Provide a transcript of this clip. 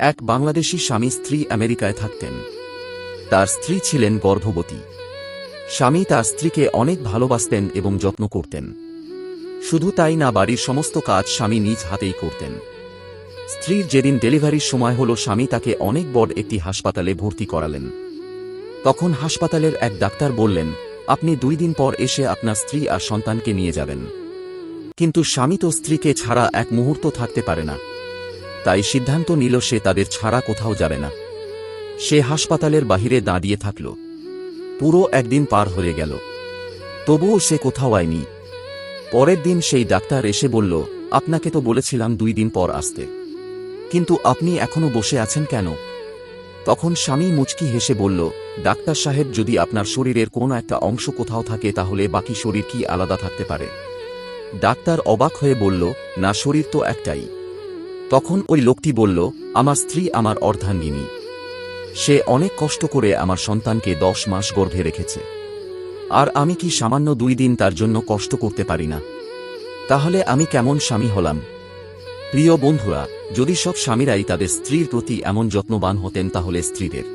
এক বাংলাদেশি স্বামী স্ত্রী আমেরিকায় থাকতেন। তার স্ত্রী ছিলেন গর্ভবতী। স্বামী তার স্ত্রীকে অনেক ভালোবাসতেন এবং যত্ন করতেন। শুধু তাই না, বাড়ির সমস্ত কাজ স্বামী নিজ হাতেই করতেন। স্ত্রীর যেদিন ডেলিভারির সময় হল, স্বামী তাকে অনেক বড় একটি হাসপাতালে ভর্তি করালেন। তখন হাসপাতালের এক ডাক্তার বললেন, আপনি 2 দিন পর এসে আপনার স্ত্রী আর সন্তানকে নিয়ে যাবেন। কিন্তু স্বামী তো স্ত্রীকে ছাড়া এক মুহূর্ত থাকতে পারে না। তাই সিদ্ধান্ত নিল সে তাদের ছাড়া কোথাও যাবে না। সে হাসপাতালের বাহিরে দাঁড়িয়ে থাকল। পুরো একদিন পার হয়ে গেল, তবুও সে কোথাও আয়নি। পরের দিন সেই ডাক্তার এসে বলল, আপনাকে তো বলেছিলাম 2 দিন পর আসতে, কিন্তু আপনি এখনো বসে আছেন কেন? তখন স্বামী মুচকি হেসে বলল, ডাক্তার সাহেব, যদি আপনার শরীরের কোনো একটা অংশ কোথাও থাকে তাহলে বাকি শরীর কি আলাদা থাকতে পারে? ডাক্তার অবাক হয়ে বলল, না, শরীর তো একটাই। তখন ওই লোকটি বলল, আমার স্ত্রী আমার অর্ধাঙ্গিনী। সে অনেক কষ্ট করে আমার সন্তানকে 10 মাস গর্ভে রেখেছে। আর আমি কি সামান্য 2 দিন তার জন্য কষ্ট করতে পারি না? তাহলে আমি কেমন স্বামী হলাম? প্রিয় বন্ধুরা, যদি সব স্বামীরাই তাদের স্ত্রীর প্রতি এমন যত্নবান হতেন তাহলে স্ত্রীদের